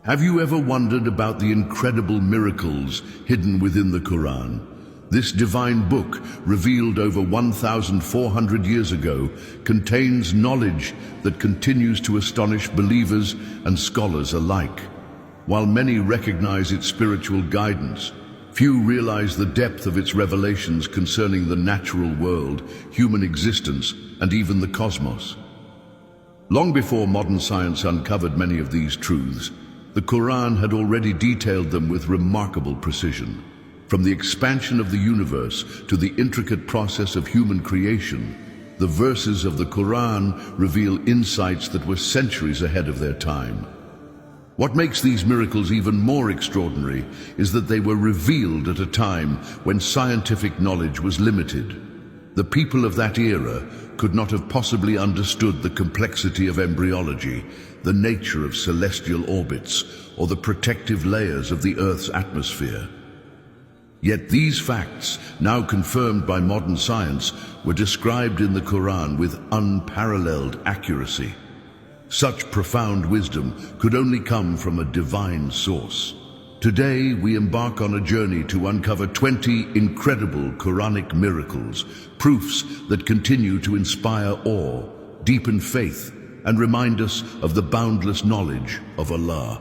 Have you ever wondered about the incredible miracles hidden within the Quran? This divine book, revealed over 1,400 years ago, contains knowledge that continues to astonish believers and scholars alike. While many recognize its spiritual guidance, few realize the depth of its revelations concerning the natural world, human existence, and even the cosmos. Long before modern science uncovered many of these truths, the Quran had already detailed them with remarkable precision. From the expansion of the universe to the intricate process of human creation, the verses of the Quran reveal insights that were centuries ahead of their time. What makes these miracles even more extraordinary is that they were revealed at a time when scientific knowledge was limited. The people of that era could not have possibly understood the complexity of embryology, the nature of celestial orbits, or the protective layers of the Earth's atmosphere. Yet these facts, now confirmed by modern science, were described in the Quran with unparalleled accuracy. Such profound wisdom could only come from a divine source. Today, we embark on a journey to uncover 20 incredible Quranic miracles, proofs that continue to inspire awe, deepen faith, and remind us of the boundless knowledge of Allah.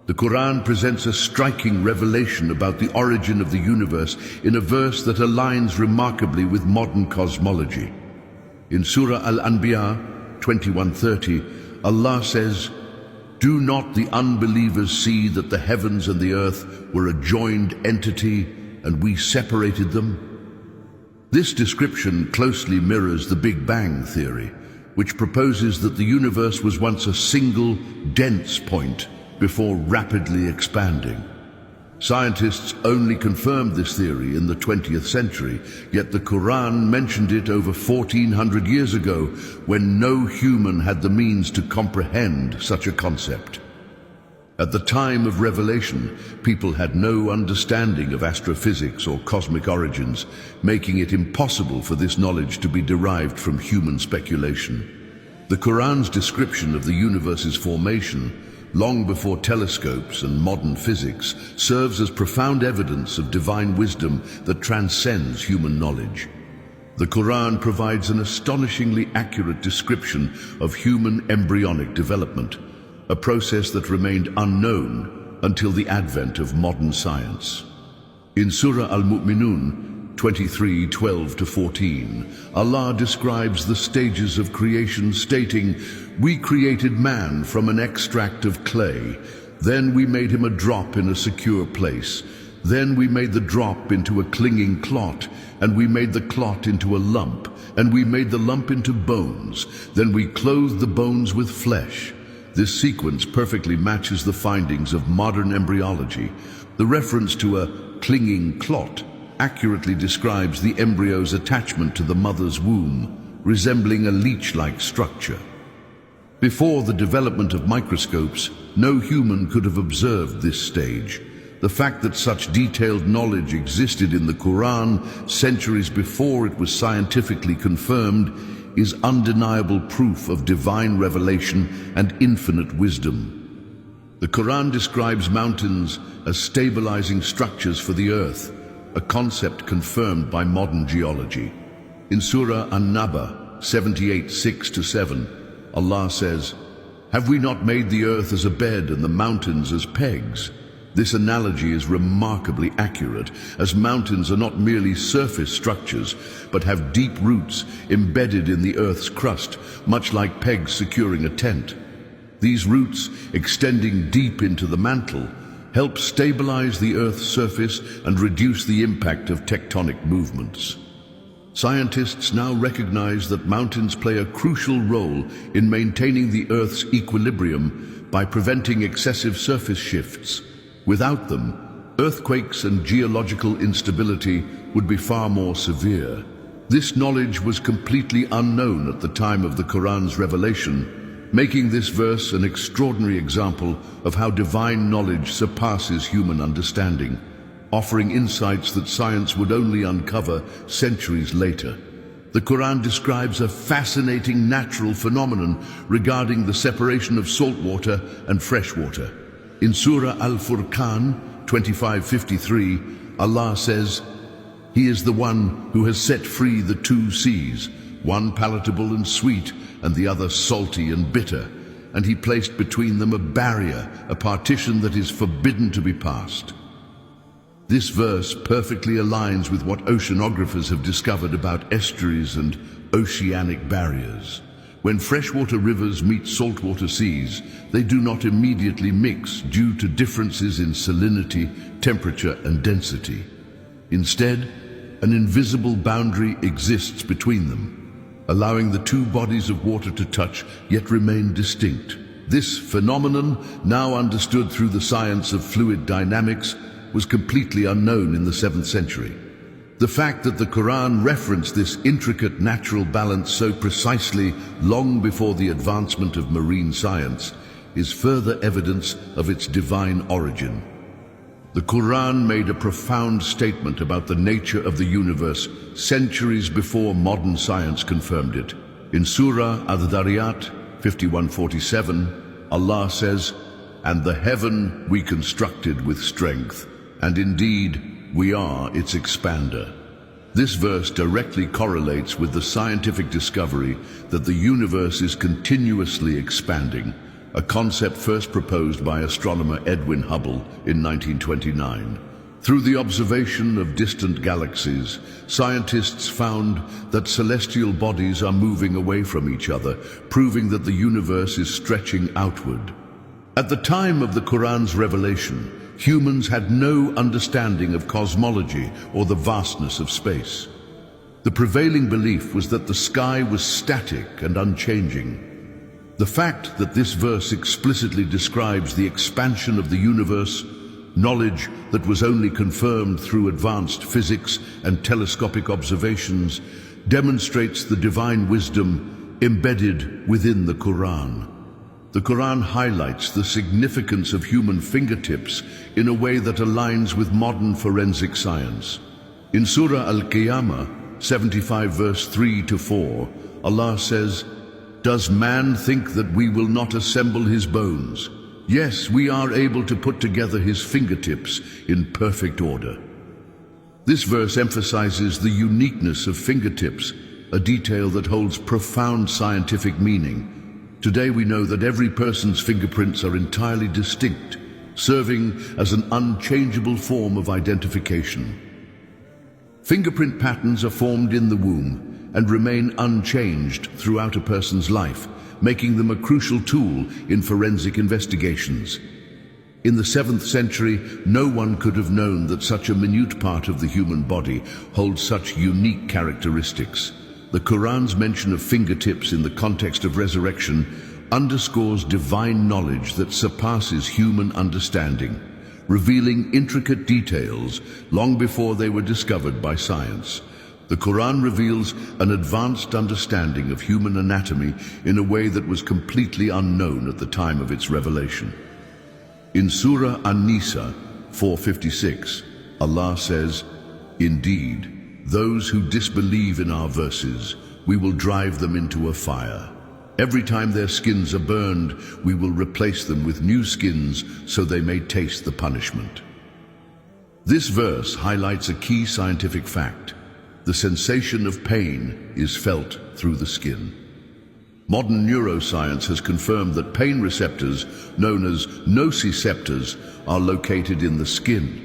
The Quran presents a striking revelation about the origin of the universe in a verse that aligns remarkably with modern cosmology. In Surah Al-Anbiya 21:30, Allah says, "Do not the unbelievers see that the heavens and the earth were a joined entity and we separated them?" This description closely mirrors the Big Bang theory, which proposes that the universe was once a single, dense point before rapidly expanding. Scientists only confirmed this theory in the 20th century, yet the Quran mentioned it over 1,400 years ago, when no human had the means to comprehend such a concept. At the time of revelation, people had no understanding of astrophysics or cosmic origins, making it impossible for this knowledge to be derived from human speculation. The Quran's description of the universe's formation, long before telescopes and modern physics, serves as profound evidence of divine wisdom that transcends human knowledge. The Quran provides an astonishingly accurate description of human embryonic development, a process that remained unknown until the advent of modern science. In Surah Al-Mu'minun 23:12-14, Allah describes the stages of creation, stating, "We created man from an extract of clay. Then we made him a drop in a secure place. Then we made the drop into a clinging clot, and we made the clot into a lump, and we made the lump into bones. Then we clothed the bones with flesh." This sequence perfectly matches the findings of modern embryology. The reference to a clinging clot accurately describes the embryo's attachment to the mother's womb, resembling a leech-like structure. Before the development of microscopes, no human could have observed this stage. The fact that such detailed knowledge existed in the Quran centuries before it was scientifically confirmed is undeniable proof of divine revelation and infinite wisdom. The Quran describes mountains as stabilizing structures for the earth, a concept confirmed by modern geology. In Surah An-Naba 78:6-7, Allah says, "Have we not made the earth as a bed and the mountains as pegs?" This analogy is remarkably accurate, as mountains are not merely surface structures, but have deep roots embedded in the earth's crust, much like pegs securing a tent. These roots, extending deep into the mantle, help stabilize the Earth's surface and reduce the impact of tectonic movements. Scientists now recognize that mountains play a crucial role in maintaining the Earth's equilibrium by preventing excessive surface shifts. Without them, earthquakes and geological instability would be far more severe. This knowledge was completely unknown at the time of the Quran's revelation, making this verse an extraordinary example of how divine knowledge surpasses human understanding, offering insights that science would only uncover centuries later. The Quran describes a fascinating natural phenomenon regarding the separation of salt water and fresh water. In Surah Al-Furqan 25:53, Allah says, "He is the one who has set free the two seas, one palatable and sweet, and the other salty and bitter, and He placed between them a barrier, a partition that is forbidden to be passed." This verse perfectly aligns with what oceanographers have discovered about estuaries and oceanic barriers. When freshwater rivers meet saltwater seas, they do not immediately mix due to differences in salinity, temperature, and density. Instead, an invisible boundary exists between them, allowing the two bodies of water to touch yet remain distinct. This phenomenon, now understood through the science of fluid dynamics, was completely unknown in the 7th century. The fact that the Quran referenced this intricate natural balance so precisely long before the advancement of marine science is further evidence of its divine origin. The Quran made a profound statement about the nature of the universe centuries before modern science confirmed it. In Surah Ad-Dhariyat 51:47, Allah says, "And the heaven we constructed with strength, and indeed we are its expander." This verse directly correlates with the scientific discovery that the universe is continuously expanding, a concept first proposed by astronomer Edwin Hubble in 1929. Through the observation of distant galaxies, scientists found that celestial bodies are moving away from each other, proving that the universe is stretching outward. At the time of the Quran's revelation, humans had no understanding of cosmology or the vastness of space. The prevailing belief was that the sky was static and unchanging. The fact that this verse explicitly describes the expansion of the universe, knowledge that was only confirmed through advanced physics and telescopic observations, demonstrates the divine wisdom embedded within the Quran. The Quran highlights the significance of human fingertips in a way that aligns with modern forensic science. In Surah Al-Qiyamah 75 verse 3-4, Allah says, "Does man think that we will not assemble his bones? Yes, we are able to put together his fingertips in perfect order." This verse emphasizes the uniqueness of fingertips, a detail that holds profound scientific meaning. Today we know that every person's fingerprints are entirely distinct, serving as an unchangeable form of identification. Fingerprint patterns are formed in the womb and remain unchanged throughout a person's life, making them a crucial tool in forensic investigations. In the 7th century, no one could have known that such a minute part of the human body holds such unique characteristics. The Quran's mention of fingertips in the context of resurrection underscores divine knowledge that surpasses human understanding, revealing intricate details long before they were discovered by science. The Quran reveals an advanced understanding of human anatomy in a way that was completely unknown at the time of its revelation. In Surah An-Nisa 4:56, Allah says, "Indeed, those who disbelieve in our verses, we will drive them into a fire. Every time their skins are burned, we will replace them with new skins so they may taste the punishment." This verse highlights a key scientific fact. The sensation of pain is felt through the skin. Modern neuroscience has confirmed that pain receptors, known as nociceptors, are located in the skin.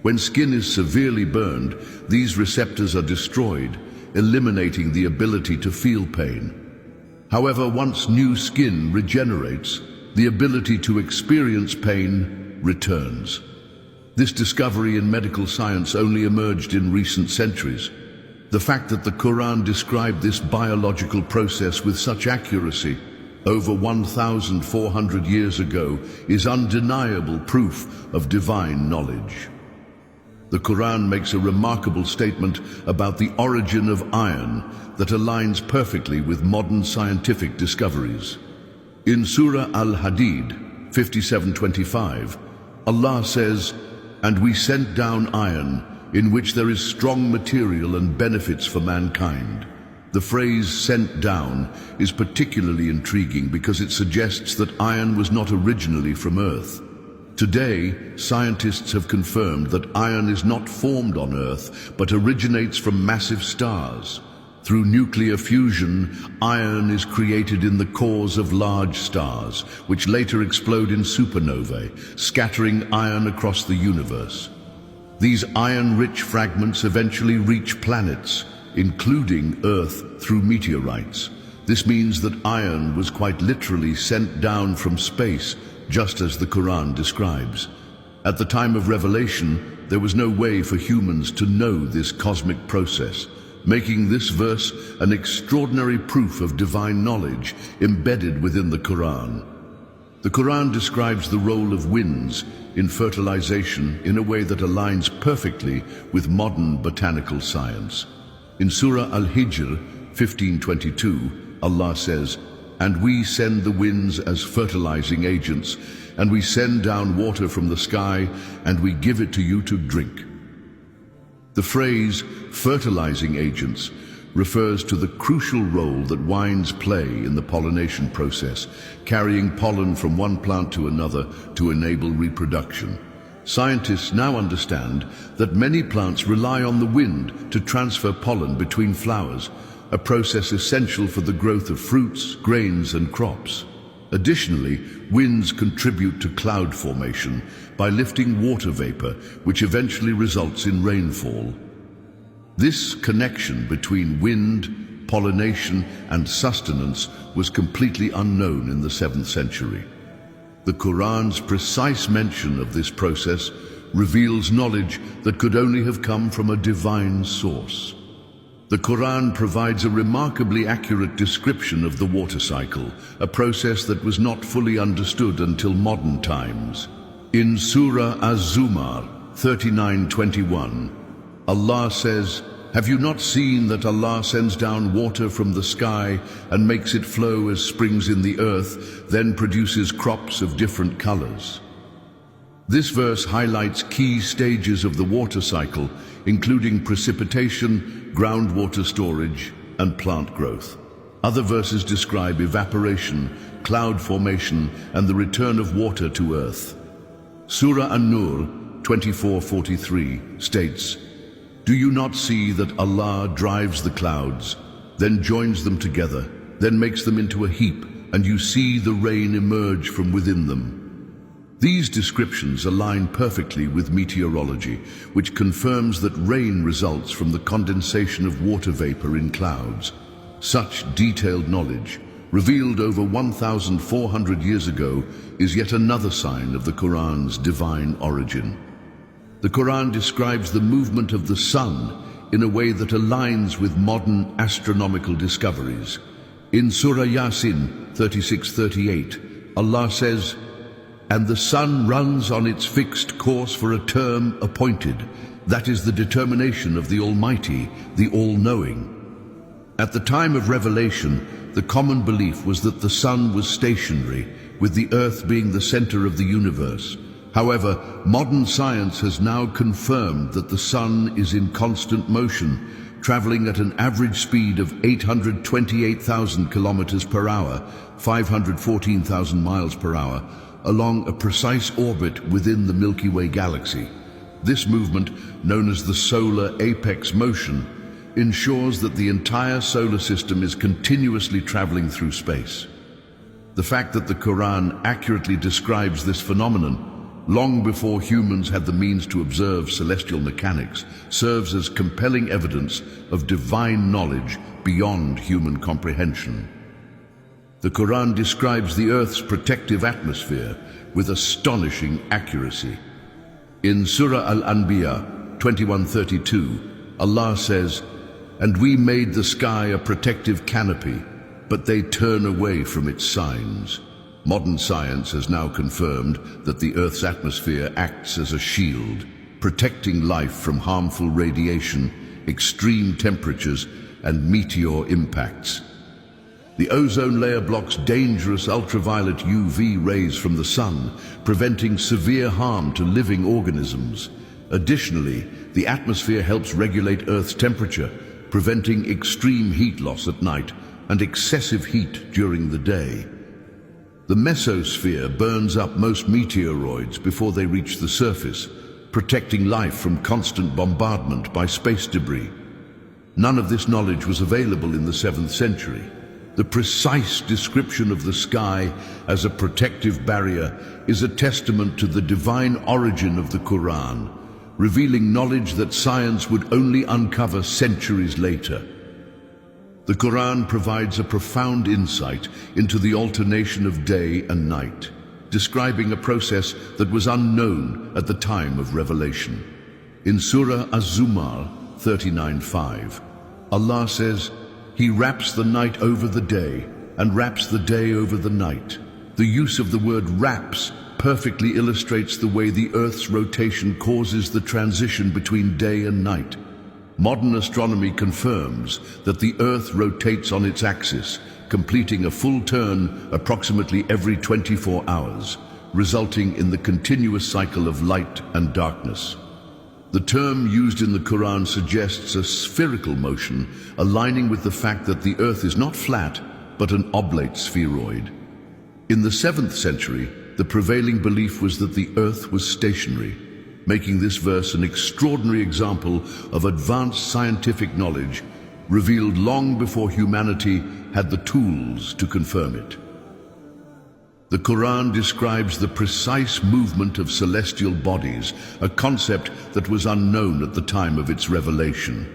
When skin is severely burned, these receptors are destroyed, eliminating the ability to feel pain. However, once new skin regenerates, the ability to experience pain returns. This discovery in medical science only emerged in recent centuries. The fact that the Quran described this biological process with such accuracy over 1,400 years ago is undeniable proof of divine knowledge. The Quran makes a remarkable statement about the origin of iron that aligns perfectly with modern scientific discoveries. In Surah Al-Hadid 57:25, Allah says, "And we sent down iron, in which there is strong material and benefits for mankind." The phrase "sent down" is particularly intriguing because it suggests that iron was not originally from Earth. Today, scientists have confirmed that iron is not formed on Earth, but originates from massive stars. Through nuclear fusion, iron is created in the cores of large stars, which later explode in supernovae, scattering iron across the universe. These iron-rich fragments eventually reach planets, including Earth, through meteorites. This means that iron was quite literally sent down from space, just as the Quran describes. At the time of revelation, there was no way for humans to know this cosmic process, making this verse an extraordinary proof of divine knowledge embedded within the Quran. The Quran describes the role of winds in fertilization in a way that aligns perfectly with modern botanical science. In Surah Al-Hijr 15:22, Allah says, "And we send the winds as fertilizing agents, and we send down water from the sky, and we give it to you to drink." The phrase fertilizing agents refers to the crucial role that winds play in the pollination process, carrying pollen from one plant to another to enable reproduction. Scientists now understand that many plants rely on the wind to transfer pollen between flowers, a process essential for the growth of fruits, grains, and crops. Additionally, winds contribute to cloud formation by lifting water vapor, which eventually results in rainfall. This connection between wind, pollination, and sustenance was completely unknown in the 7th century. The Quran's precise mention of this process reveals knowledge that could only have come from a divine source. The Quran provides a remarkably accurate description of the water cycle, a process that was not fully understood until modern times. In Surah Az-Zumar 39:21, Allah says, "Have you not seen that Allah sends down water from the sky and makes it flow as springs in the earth, then produces crops of different colors?" This verse highlights key stages of the water cycle, including precipitation, groundwater storage, and plant growth. Other verses describe evaporation, cloud formation, and the return of water to earth. Surah An-Nur 24:43 states, "Do you not see that Allah drives the clouds, then joins them together, then makes them into a heap, and you see the rain emerge from within them?" These descriptions align perfectly with meteorology, which confirms that rain results from the condensation of water vapor in clouds. Such detailed knowledge, revealed over 1,400 years ago, is yet another sign of the Quran's divine origin. The Quran describes the movement of the sun in a way that aligns with modern astronomical discoveries. In Surah Yasin 36:38, Allah says, "And the sun runs on its fixed course for a term appointed. That is the determination of the Almighty, the All-Knowing." At the time of revelation, the common belief was that the sun was stationary, with the earth being the center of the universe. However, modern science has now confirmed that the sun is in constant motion, traveling at an average speed of 828,000 kilometers per hour, 514,000 miles per hour, along a precise orbit within the Milky Way galaxy. This movement, known as the solar apex motion, ensures that the entire solar system is continuously traveling through space. The fact that the Quran accurately describes this phenomenon, long before humans had the means to observe celestial mechanics, serves as compelling evidence of divine knowledge beyond human comprehension. The Quran describes the Earth's protective atmosphere with astonishing accuracy. In Surah Al-Anbiya 21:32, Allah says, "And we made the sky a protective canopy, but they turn away from its signs." Modern science has now confirmed that the Earth's atmosphere acts as a shield, protecting life from harmful radiation, extreme temperatures, and meteor impacts. The ozone layer blocks dangerous ultraviolet UV rays from the sun, preventing severe harm to living organisms. Additionally, the atmosphere helps regulate Earth's temperature, preventing extreme heat loss at night and excessive heat during the day. The mesosphere burns up most meteoroids before they reach the surface, protecting life from constant bombardment by space debris. None of this knowledge was available in the 7th century. The precise description of the sky as a protective barrier is a testament to the divine origin of the Quran, revealing knowledge that science would only uncover centuries later. The Quran provides a profound insight into the alternation of day and night, describing a process that was unknown at the time of revelation. In Surah Az-Zumar 39:5, Allah says, "He wraps the night over the day and wraps the day over the night." The use of the word wraps perfectly illustrates the way the Earth's rotation causes the transition between day and night. Modern astronomy confirms that the Earth rotates on its axis, completing a full turn approximately every 24 hours, resulting in the continuous cycle of light and darkness. The term used in the Quran suggests a spherical motion, aligning with the fact that the Earth is not flat, but an oblate spheroid. In the 7th century, the prevailing belief was that the Earth was stationary, making this verse an extraordinary example of advanced scientific knowledge revealed long before humanity had the tools to confirm it. The Quran describes the precise movement of celestial bodies, a concept that was unknown at the time of its revelation.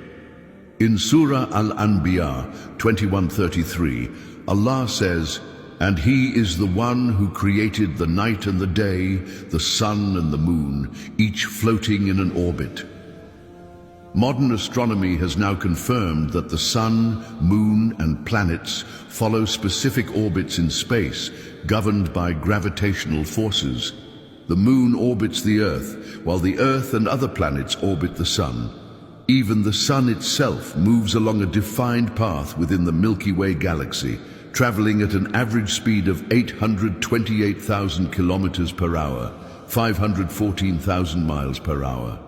In Surah Al-Anbiya 21:33, Allah says, "And He is the one who created the night and the day, the sun and the moon, each floating in an orbit." Modern astronomy has now confirmed that the sun, moon, and planets follow specific orbits in space, governed by gravitational forces. The moon orbits the Earth, while the Earth and other planets orbit the sun. Even the sun itself moves along a defined path within the Milky Way galaxy, traveling at an average speed of 828,000 kilometers per hour, 514,000 miles per hour.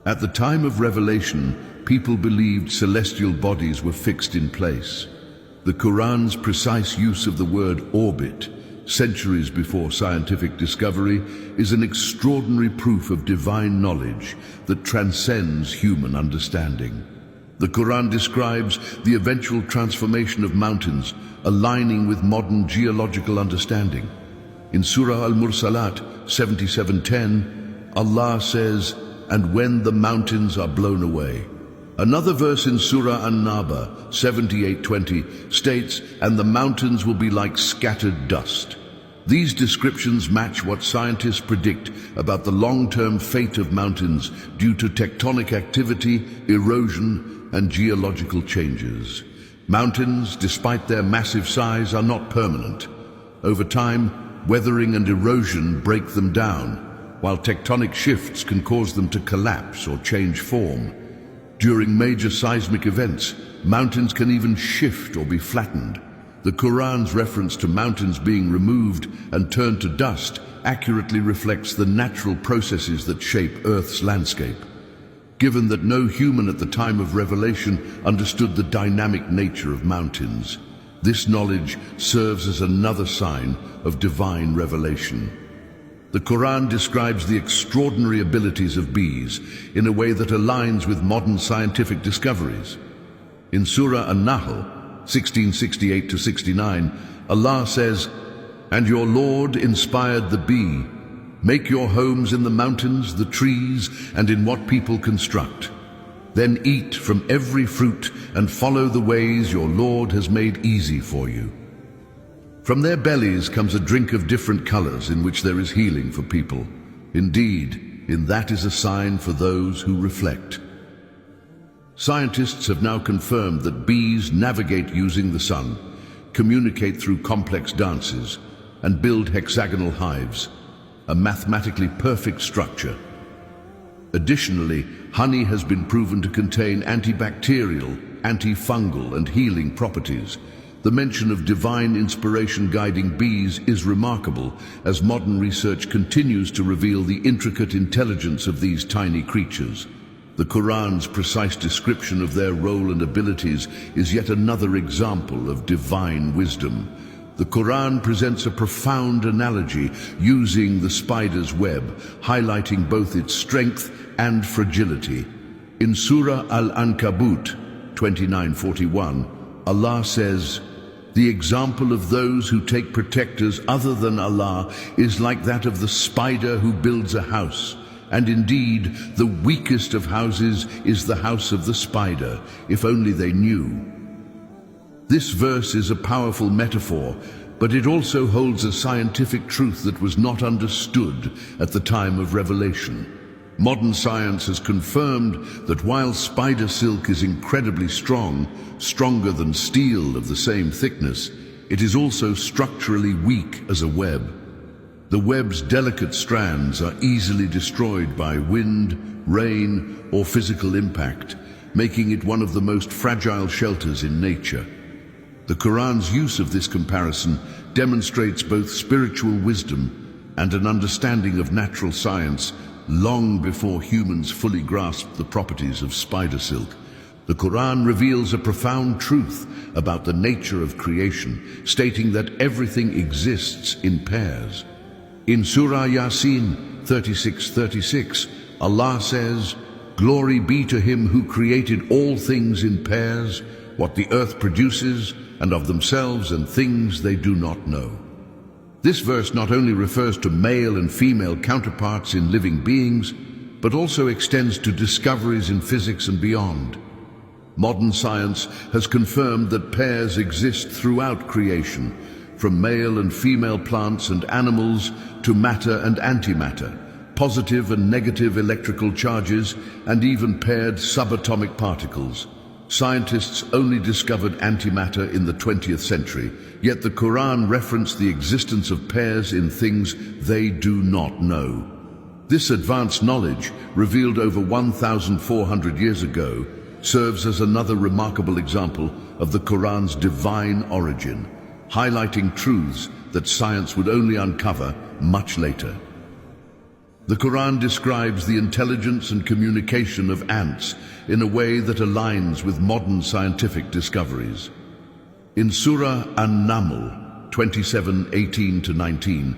At the time of revelation, people believed celestial bodies were fixed in place. The Quran's precise use of the word orbit, centuries before scientific discovery, is an extraordinary proof of divine knowledge that transcends human understanding. The Quran describes the eventual transformation of mountains, aligning with modern geological understanding. In Surah Al-Mursalat 77:10, Allah says, "And when the mountains are blown away." Another verse in Surah An-Naba 78:20 states, "And the mountains will be like scattered dust." These descriptions match what scientists predict about the long-term fate of mountains due to tectonic activity, erosion, and geological changes. Mountains, despite their massive size, are not permanent. Over time, weathering and erosion break them down, while tectonic shifts can cause them to collapse or change form. During major seismic events, mountains can even shift or be flattened. The Quran's reference to mountains being removed and turned to dust accurately reflects the natural processes that shape Earth's landscape. Given that no human at the time of revelation understood the dynamic nature of mountains, this knowledge serves as another sign of divine revelation. The Quran describes the extraordinary abilities of bees in a way that aligns with modern scientific discoveries. In Surah An-Nahl 16:68-69, Allah says, "And your Lord inspired the bee. Make your homes in the mountains, the trees, and in what people construct. Then eat from every fruit and follow the ways your Lord has made easy for you. From their bellies comes a drink of different colors in which there is healing for people. Indeed, in that is a sign for those who reflect." Scientists have now confirmed that bees navigate using the sun, communicate through complex dances, and build hexagonal hives, a mathematically perfect structure. Additionally, honey has been proven to contain antibacterial, antifungal, and healing properties. The mention of divine inspiration guiding bees is remarkable, as modern research continues to reveal the intricate intelligence of these tiny creatures. The Quran's precise description of their role and abilities is yet another example of divine wisdom. The Quran presents a profound analogy using the spider's web, highlighting both its strength and fragility. In Surah Al-Ankabut 29:41, Allah says, "The example of those who take protectors other than Allah is like that of the spider who builds a house. And indeed, the weakest of houses is the house of the spider, if only they knew." This verse is a powerful metaphor, but it also holds a scientific truth that was not understood at the time of revelation. Modern science has confirmed that while spider silk is incredibly strong, stronger than steel of the same thickness, it is also structurally weak as a web. The web's delicate strands are easily destroyed by wind, rain, or physical impact, making it one of the most fragile shelters in nature. The Quran's use of this comparison demonstrates both spiritual wisdom and an understanding of natural science long before humans fully grasped the properties of spider silk. The Quran reveals a profound truth about the nature of creation, stating that everything exists in pairs. In Surah Yasin 36:36, Allah says, "Glory be to him who created all things in pairs, what the earth produces, and of themselves and things they do not know." This verse not only refers to male and female counterparts in living beings, but also extends to discoveries in physics and beyond. Modern science has confirmed that pairs exist throughout creation, from male and female plants and animals to matter and antimatter, positive and negative electrical charges, and even paired subatomic particles. Scientists only discovered antimatter in the 20th century, yet the Quran referenced the existence of pairs in things they do not know. This advanced knowledge, revealed over 1,400 years ago, serves as another remarkable example of the Quran's divine origin, highlighting truths that science would only uncover much later. The Quran describes the intelligence and communication of ants in a way that aligns with modern scientific discoveries. In Surah An-Naml 27:18-19,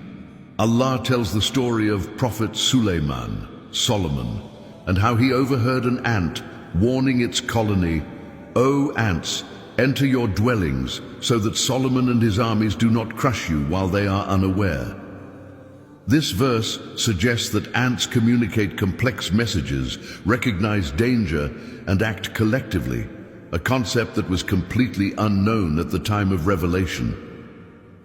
Allah tells the story of Prophet Suleiman, Solomon, and how he overheard an ant warning its colony, "O ants, enter your dwellings so that Solomon and his armies do not crush you while they are unaware." This verse suggests that ants communicate complex messages, recognize danger, and act collectively, a concept that was completely unknown at the time of revelation.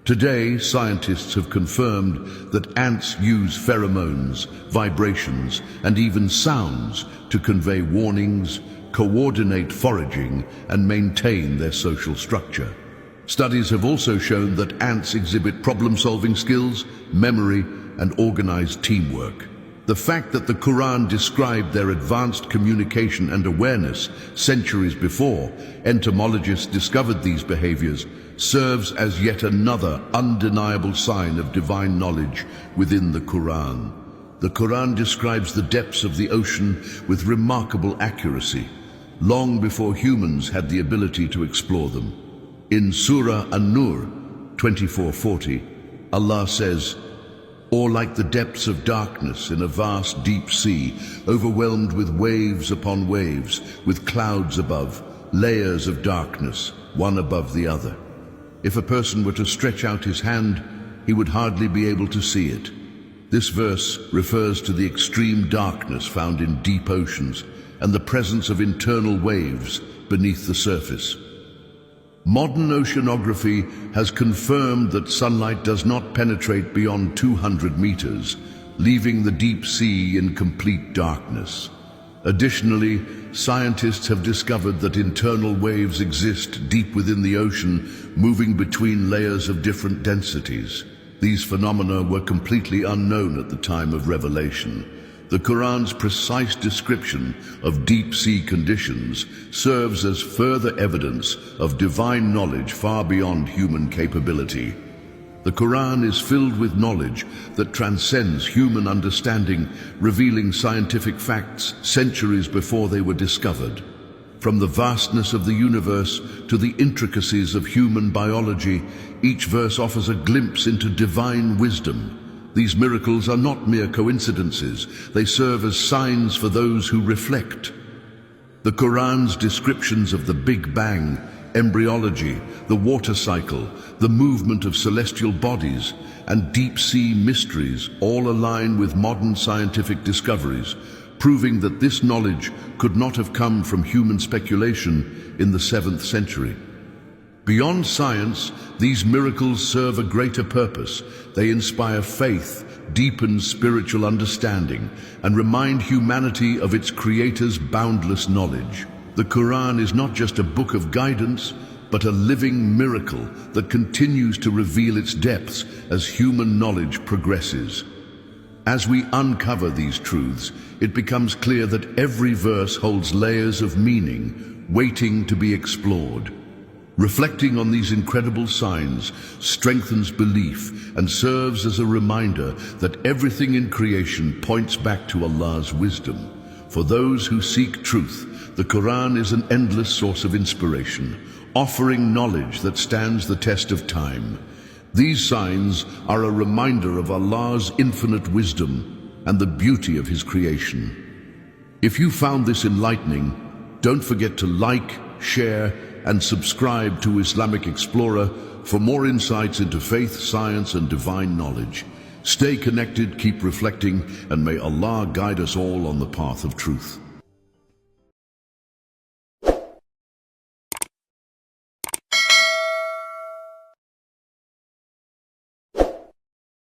Today, scientists have confirmed that ants use pheromones, vibrations, and even sounds to convey warnings, coordinate foraging, and maintain their social structure. Studies have also shown that ants exhibit problem-solving skills, memory, and organized teamwork. The fact that the Quran described their advanced communication and awareness centuries before entomologists discovered these behaviors serves as yet another undeniable sign of divine knowledge within the Quran. The Quran describes the depths of the ocean with remarkable accuracy, long before humans had the ability to explore them. In Surah An-Nur 24:40, Allah says, "Or like the depths of darkness in a vast deep sea, overwhelmed with waves upon waves, with clouds above, layers of darkness, one above the other. If a person were to stretch out his hand, he would hardly be able to see it." This verse refers to the extreme darkness found in deep oceans and the presence of internal waves beneath the surface. Modern oceanography has confirmed that sunlight does not penetrate beyond 200 meters, leaving the deep sea in complete darkness. Additionally, scientists have discovered that internal waves exist deep within the ocean, moving between layers of different densities. These phenomena were completely unknown at the time of revelation. The Quran's precise description of deep-sea conditions serves as further evidence of divine knowledge far beyond human capability. The Quran is filled with knowledge that transcends human understanding, revealing scientific facts centuries before they were discovered. From the vastness of the universe to the intricacies of human biology, each verse offers a glimpse into divine wisdom. These miracles are not mere coincidences. They serve as signs for those who reflect. The Quran's descriptions of the Big Bang, embryology, the water cycle, the movement of celestial bodies, and deep-sea mysteries all align with modern scientific discoveries, proving that this knowledge could not have come from human speculation in the 7th century. Beyond science, these miracles serve a greater purpose. They inspire faith, deepen spiritual understanding, and remind humanity of its Creator's boundless knowledge. The Quran is not just a book of guidance, but a living miracle that continues to reveal its depths as human knowledge progresses. As we uncover these truths, it becomes clear that every verse holds layers of meaning, waiting to be explored. Reflecting on these incredible signs strengthens belief and serves as a reminder that everything in creation points back to Allah's wisdom. For those who seek truth, the Quran is an endless source of inspiration, offering knowledge that stands the test of time. These signs are a reminder of Allah's infinite wisdom and the beauty of His creation. If you found this enlightening, don't forget to like, share, and subscribe to Islamic Explorer for more insights into faith, science, and divine knowledge. Stay connected, keep reflecting, and may Allah guide us all on the path of truth.